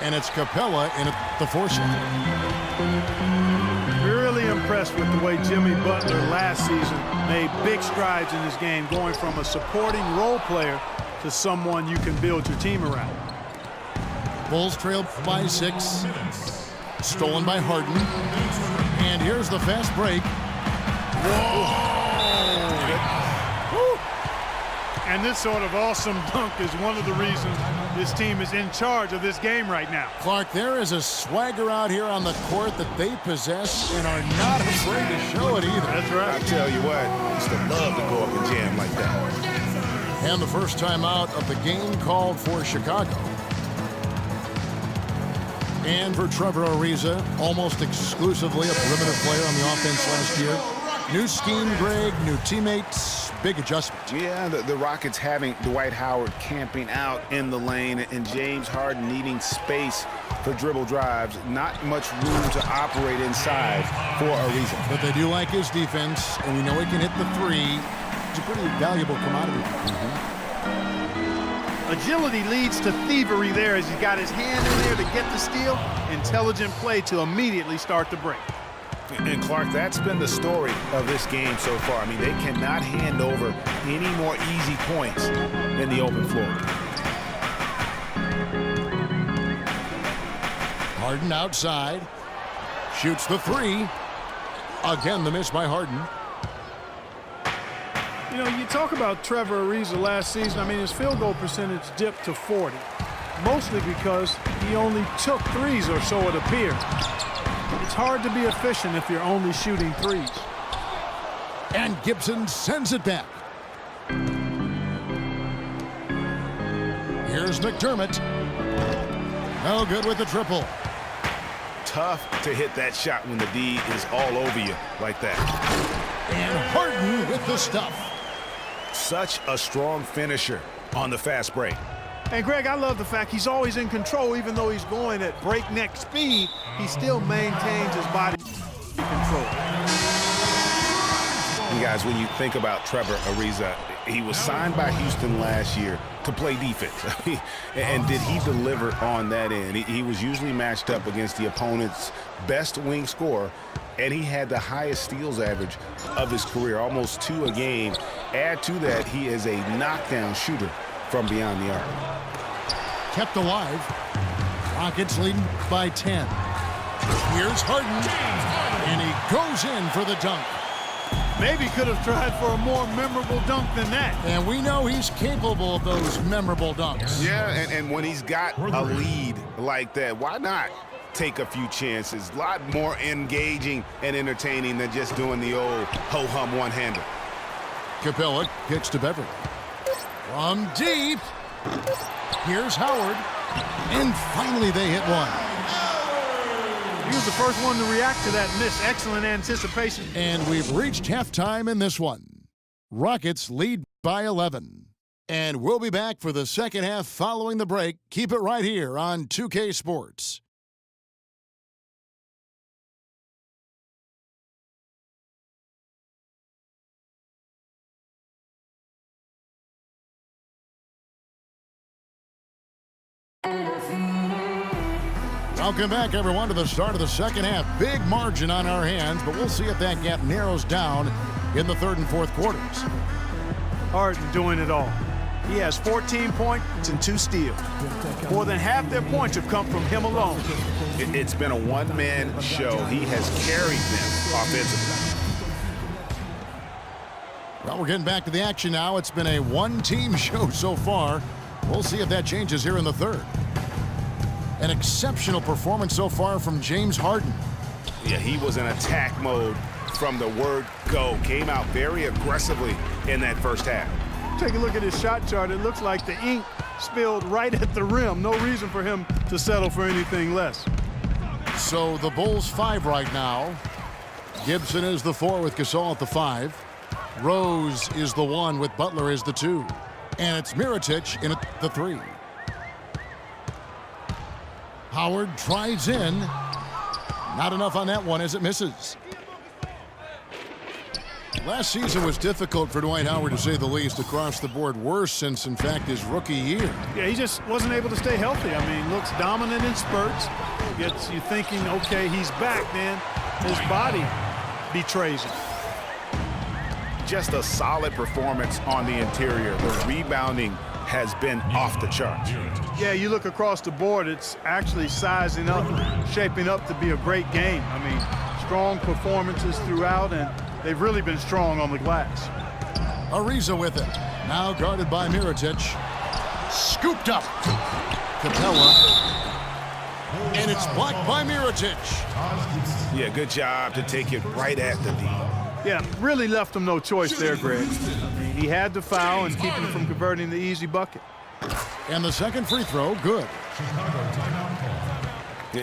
And it's Capella in at the force. Really impressed with the way Jimmy Butler last season made big strides in his game, going from a supporting role player to someone you can build your team around. Bulls trailed by 6. Stolen by Harden. And here's the fast break. And this sort of awesome dunk is one of the reasons this team is in charge of this game right now. Clark, there is a swagger out here on the court that they possess and are not afraid to show it either. That's right. I tell you what, I used to love to go up and jam like that. And the first time out of the game called for Chicago. And for Trevor Ariza, almost exclusively a perimeter player on the offense last year. New scheme, Greg, new teammates, big adjustment. Yeah, the Rockets having Dwight Howard camping out in the lane and James Harden needing space for dribble drives. Not much room to operate inside for Ariza. But they do like his defense, and we know he can hit the three. It's a pretty valuable commodity. Agility leads to thievery there as he got his hand in there to get the steal. Intelligent play to immediately start the break. And Clark, that's been the story of this game so far. I mean, they cannot hand over any more easy points in the open floor. Harden outside. Shoots the three. Again, the miss by Harden. You know, you talk about Trevor Ariza last season. I mean, his field goal percentage dipped to 40, mostly because he only took threes, or so it appeared. It's hard to be efficient if you're only shooting threes. And Gibson sends it back. Here's McDermott. No good with the triple. Tough to hit that shot when the D is all over you like that. And Harden with the stuff. Such a strong finisher on the fast break. And Greg, I love the fact he's always in control. Even though he's going at breakneck speed, he still maintains his body control. And guys, when you think about Trevor Ariza, he was signed by Houston last year to play defense. And did he deliver on that end? He was usually matched up against the opponent's best wing scorer, and he had the highest steals average of his career, almost 2 a game. Add to that, he is a knockdown shooter from beyond the arc. Kept alive. Rockets leading by 10. Here's Harden. And he goes in for the dunk. Maybe could have tried for a more memorable dunk than that. And we know he's capable of those memorable dunks. Yeah, and when he's got a lead like that, why not take a few chances? A lot more engaging and entertaining than just doing the old ho-hum one-hander. Capella kicks to Beverly. From deep. Here's Howard. And finally they hit one. He was the first one to react to that miss. Excellent anticipation. And we've reached halftime in this one. Rockets lead by 11. And we'll be back for the second half following the break. Keep it right here on 2K Sports. Welcome back, everyone, to the start of the second half. Big margin on our hands, but we'll see if that gap narrows down in the third and fourth quarters. Harden doing it all. He has 14 points and 2 steals. More than half their points have come from him alone. It's been a one-man show. He has carried them offensively. Well, we're getting back to the action now. It's been a one-team show so far. We'll see if that changes here in the third. An exceptional performance so far from James Harden. Yeah, he was in attack mode from the word go. Came out very aggressively in that first half. Take a look at his shot chart. It looks like the ink spilled right at the rim. No reason for him to settle for anything less. So the Bulls 5 right now. Gibson is the 4 with Gasol at the 5. Rose is the 1 with Butler as the 2. And it's Mirotic in at the 3. Howard drives in. Not enough on that one as it misses. Last season was difficult for Dwight Howard, to say the least, across the board. Worse since, in fact, his rookie year. Yeah, he just wasn't able to stay healthy. I mean, looks dominant in spurts. Gets you thinking, okay, he's back, then his body betrays him. Just a solid performance on the interior. The rebounding has been off the charts. Yeah, you look across the board, it's actually sizing up, shaping up to be a great game. I mean, strong performances throughout, and they've really been strong on the glass. Ariza with it. Now guarded by Mirotic. Scooped up. Capella. And it's blocked by Mirotic. Yeah, good job to take it right at the D. Yeah, really left him no choice there, Greg. I mean, he had to foul and keep him from converting the easy bucket. And the second free throw, good.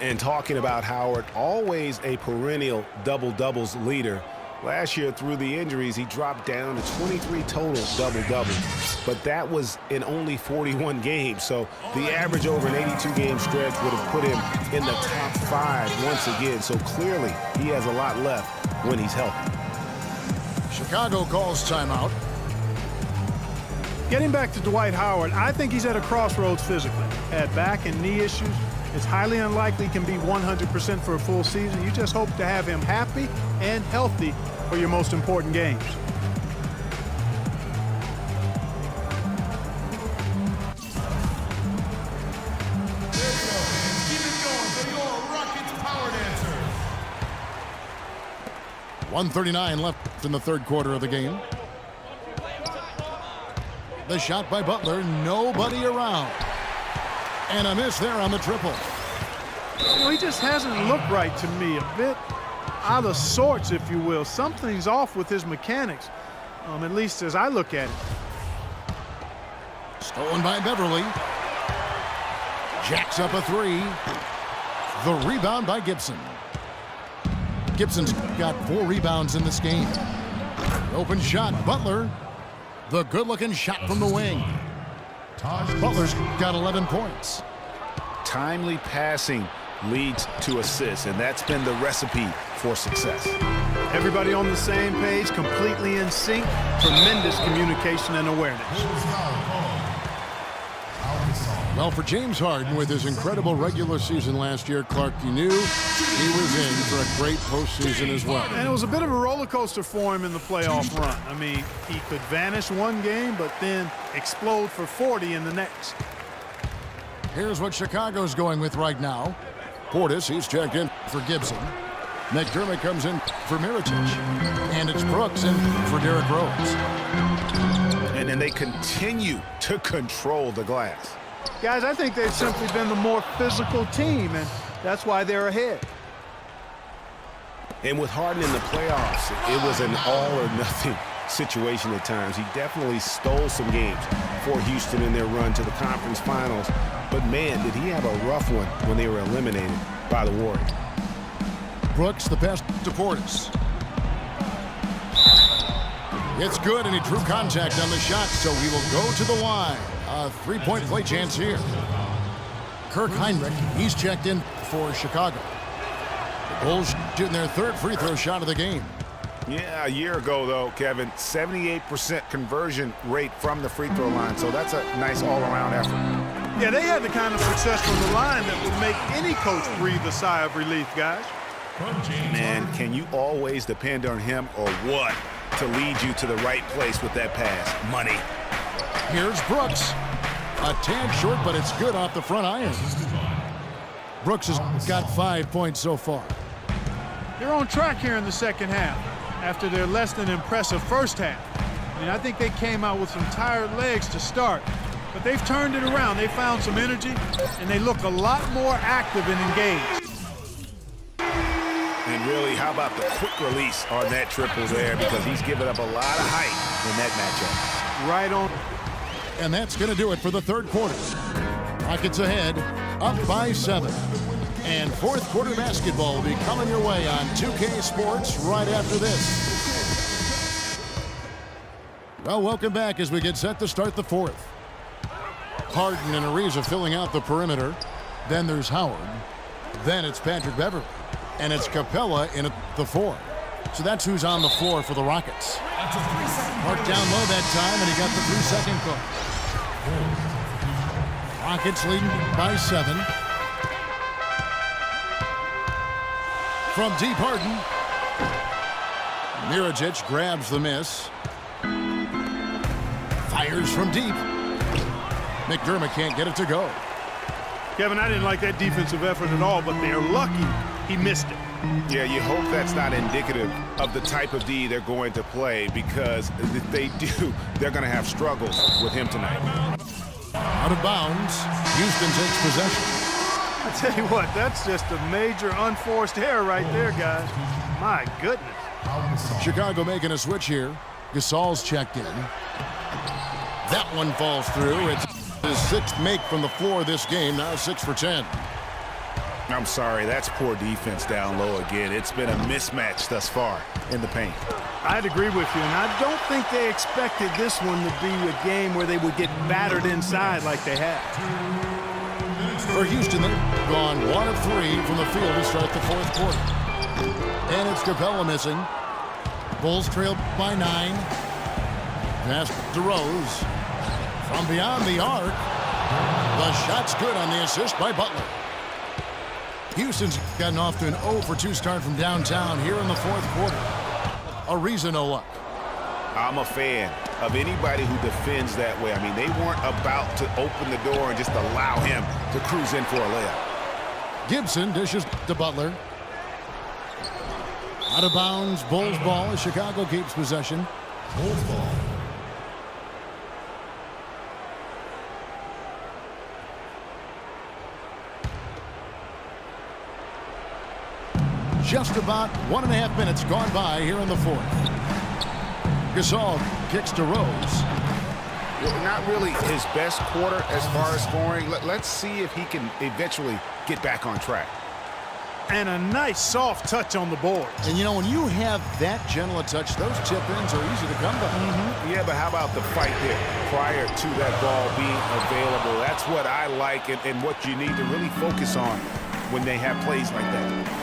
And talking about Howard, always a perennial double-doubles leader. Last year, through the injuries, he dropped down to 23 total double-doubles. But that was in only 41 games. So the average over an 82-game stretch would have put him in the top 5 once again. So clearly, he has a lot left when he's healthy. Chicago calls timeout. Getting back to Dwight Howard, I think he's at a crossroads physically. Had back and knee issues. It's highly unlikely he can be 100% for a full season. You just hope to have him happy and healthy for your most important games. Keep it going for your Rockets Power Dancers. 1:39 left in the third quarter of the game. The shot by Butler, nobody around. And a miss there on the triple. You know, he just hasn't looked right to me. A bit out of sorts, if you will. Something's off with his mechanics, at least as I look at it. Stolen by Beverly. Jacks up a three. The rebound by Gibson. Gibson's got 4 rebounds in this game. Open shot, Butler. The good-looking shot from the wing. Butler's got 11 points. Timely passing leads to assists, and that's been the recipe for success. Everybody on the same page, completely in sync. Tremendous communication and awareness. Well, for James Harden, with his incredible regular season last year, Clark, you knew he was in for a great postseason as well. And it was a bit of a roller coaster for him in the playoff run. I mean, he could vanish one game, but then explode for 40 in the next. Here's what Chicago's going with right now. Portis, he's checked in for Gibson. McDermott comes in for Mirotic. And it's Brooks in for Derrick Rose. And then they continue to control the glass. Guys, I think they've simply been the more physical team, and that's why they're ahead. And with Harden in the playoffs, it was an all-or-nothing situation at times. He definitely stole some games for Houston in their run to the conference finals. But, man, did he have a rough one when they were eliminated by the Warriors. Brooks, the pass to Portis. It's good, and he drew contact on the shot, so he will go to the line. A 3-point play chance here. Kirk Heinrich, he's checked in for Chicago. The Bulls shooting their 3rd free throw shot of the game. Yeah, a year ago, though, Kevin, 78% conversion rate from the free throw line, so that's a nice all-around effort. Yeah, they had the kind of success from the line that would make any coach breathe a sigh of relief, guys. Man, can you always depend on him or what to lead you to the right place with that pass? Money. Here's Brooks. A tad short, but it's good off the front iron. Brooks has got 5 points so far. They're on track here in the second half after their less than impressive first half. I mean, I think they came out with some tired legs to start, but they've turned it around. They found some energy, and they look a lot more active and engaged. And really, how about the quick release on that triple there, because he's given up a lot of height in that matchup. Right on. And that's going to do it for the third quarter. Rockets ahead, up by 7. And fourth quarter basketball will be coming your way on 2K Sports right after this. Well, welcome back as we get set to start the fourth. Harden and Ariza filling out the perimeter. Then there's Howard. Then it's Patrick Beverly. And it's Capella in at the 4. So that's who's on the floor for the Rockets. That's a 3-second. Marked down low that time, and he got the 3-second call. Rockets leading by 7. From deep, Harden. Miričić grabs the miss. Fires from deep. McDermott can't get it to go. Kevin, I didn't like that defensive effort at all, but they're lucky he missed it. Yeah, you hope that's not indicative of the type of D they're going to play, because if they do, they're going to have struggles with him tonight. Out of bounds. Houston takes possession. I tell you what, that's just a major unforced error right there, guys. My goodness. Chicago making a switch here. Gasol's checked in. That one falls through. It's his 6th make from the floor this game, now 6 for 10. I'm sorry, that's poor defense down low again. It's been a mismatch thus far in the paint. I'd agree with you, and I don't think they expected this one to be a game where they would get battered inside like they have. For Houston, they've gone 1 of 3 from the field to start the 4th quarter. And it's Capella missing. Bulls trail by 9. Pass to Rose. From beyond the arc. The shot's good on the assist by Butler. Houston's gotten off to an 0 for 2 start from downtown here in the 4th quarter. Ariza no luck. I'm a fan of anybody who defends that way. I mean, they weren't about to open the door and just allow him to cruise in for a layup. Gibson dishes to Butler. Out of bounds, Bulls ball as Chicago keeps possession. Bulls ball. Just about 1.5 minutes gone by here in the 4th. Gasol kicks to Rose. Not really his best quarter as far as scoring. Let's see if he can eventually get back on track. And a nice soft touch on the board. And you know, when you have that gentle a touch, those tip-ins are easy to come by. Yeah, but how about the fight there prior to that ball being available? That's what I like and what you need to really focus on when they have plays like that.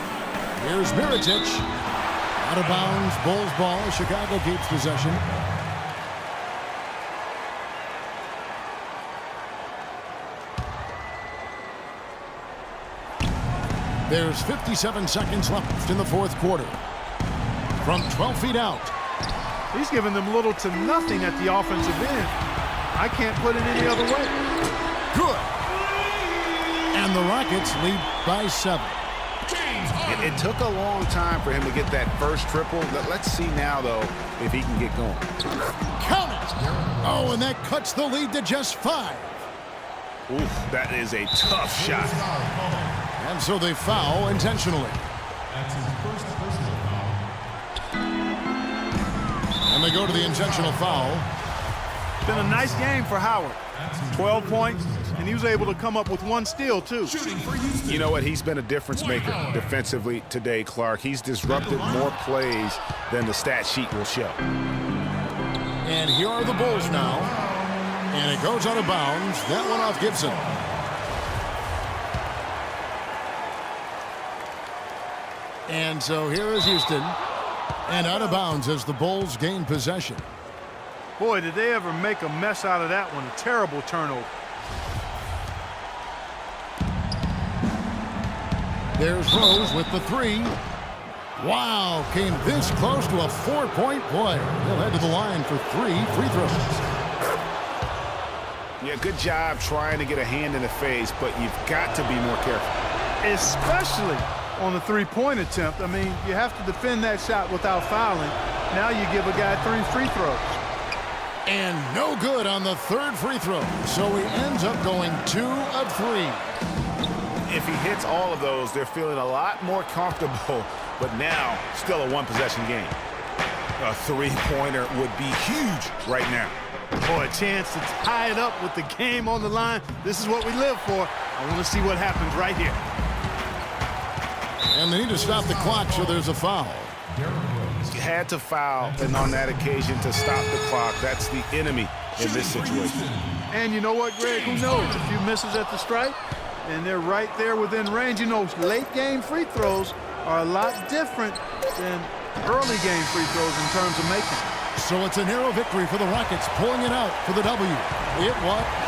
Here's Miričić. Out of bounds, Bulls ball as Chicago keeps possession. There's 57 seconds left in the 4th quarter. From 12 feet out. He's giving them little to nothing at the offensive end. I can't put it any other way. Good. And the Rockets lead by 7. It took a long time for him to get that first triple. Let's see now, though, if he can get going. Count it. Oh, and that cuts the lead to just 5. Oof, that is a tough shot. And so they foul intentionally. That's his first personal foul. And they go to the intentional foul. Been a nice game for Howard. 12 points, and he was able to come up with 1 steal, too. Shooting for Houston. You know what? He's been a difference maker defensively today, Clark. He's disrupted more plays than the stat sheet will show. And here are the Bulls now. And it goes out of bounds. That one off Gibson. And so here is Houston. And out of bounds as the Bulls gain possession. Boy, did they ever make a mess out of that one. A terrible turnover. There's Rose with the 3. Wow, came this close to a 4-point play. He'll head to the line for 3 free throws. Yeah, good job trying to get a hand in the face, but you've got to be more careful. Especially on the 3-point attempt. I mean, you have to defend that shot without fouling. Now you give a guy 3 free throws. And no good on the 3rd free throw. So he ends up going 2 of 3. If he hits all of those, they're feeling a lot more comfortable, but now still a 1-possession game. A 3-pointer would be huge right now. Boy, a chance to tie it up with the game on the line. This is what we live for. I want to see what happens right here. And they need to stop the clock, so there's a foul. You had to foul, and on that occasion to stop the clock. That's the enemy in this situation. And you know what, Greg? Who knows? A few misses at the stripe, and they're right there within range. You know, late game free throws are a lot different than early game free throws in terms of making. So it's a narrow victory for the Rockets, pulling it out for the W. It was